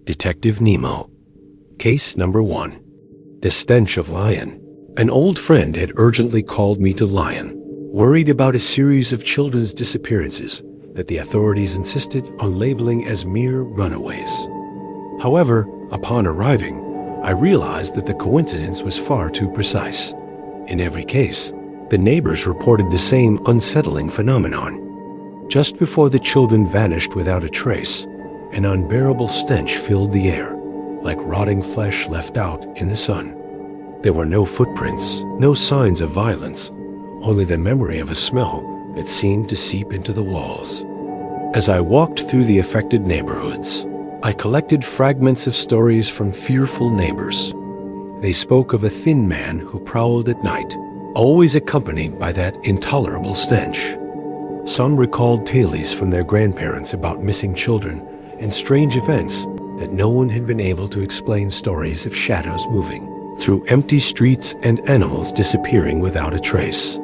Detective Nemo. Case number 1. The Stench of Lyon. An old friend had urgently called me to Lyon, worried about a series of children's disappearances that the authorities insisted on labeling as mere runaways. However, upon arriving, I realized that the coincidence was far too precise. In every case, the neighbors reported the same unsettling phenomenon. Just before the children vanished without a trace, an unbearable stench filled the air, like rotting flesh left out in the sun. There were no footprints, no signs of violence, only the memory of a smell that seemed to seep into the walls. As I walked through the affected neighborhoods, I collected fragments of stories from fearful neighbors. They spoke of a thin man who prowled at night, always accompanied by that intolerable stench. Some recalled tales from their grandparents about missing children and strange events that no one had been able to explain, stories of shadows moving through empty streets and animals disappearing without a trace.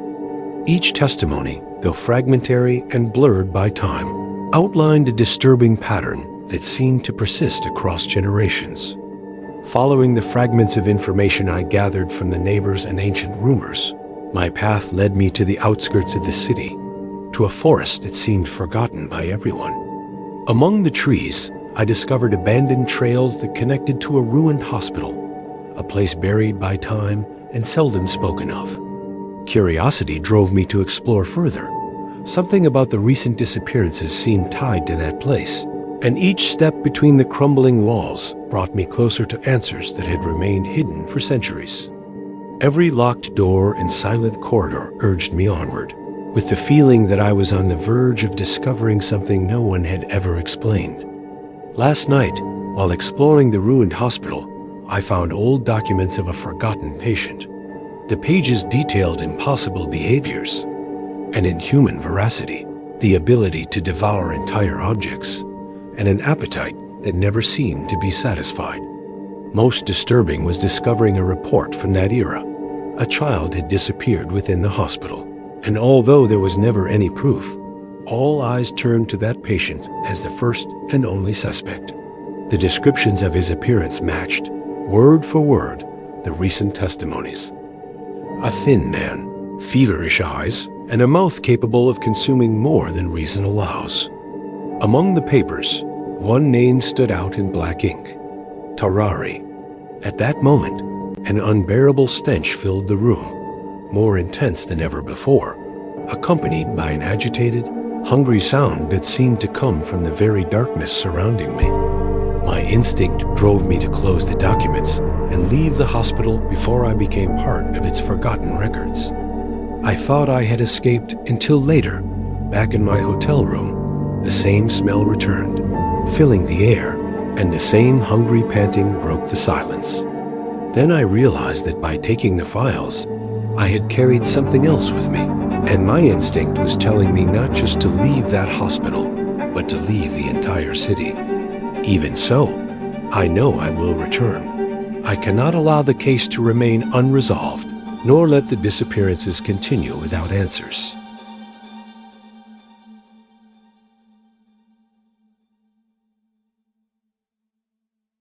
Each testimony, though fragmentary and blurred by time, outlined a disturbing pattern that seemed to persist across generations. Following the fragments of information I gathered from the neighbors and ancient rumors, my path led me to the outskirts of the city, to a forest that seemed forgotten by everyone. Among the trees, I discovered abandoned trails that connected to a ruined hospital, a place buried by time and seldom spoken of. Curiosity drove me to explore further. Something about the recent disappearances seemed tied to that place, and each step between the crumbling walls brought me closer to answers that had remained hidden for centuries. Every locked door and silent corridor urged me onward, with the feeling that I was on the verge of discovering something no one had ever explained. Last night, while exploring the ruined hospital, I found old documents of a forgotten patient. The pages detailed impossible behaviors, an inhuman voracity, the ability to devour entire objects, and an appetite that never seemed to be satisfied. Most disturbing was discovering a report from that era. A child had disappeared within the hospital, and although there was never any proof, all eyes turned to that patient as the first and only suspect. The descriptions of his appearance matched, word for word, the recent testimonies. A thin man, feverish eyes, and a mouth capable of consuming more than reason allows. Among the papers, one name stood out in black ink: Tarari. At that moment, an unbearable stench filled the room, more intense than ever before, accompanied by an agitated, hungry sound that seemed to come from the very darkness surrounding me. My instinct drove me to close the documents and leave the hospital before I became part of its forgotten records. I thought I had escaped until later, back in my hotel room, the same smell returned, filling the air, and the same hungry panting broke the silence. Then I realized that by taking the files, I had carried something else with me, and my instinct was telling me not just to leave that hospital, but to leave the entire city. Even so, I know I will return. I cannot allow the case to remain unresolved, nor let the disappearances continue without answers.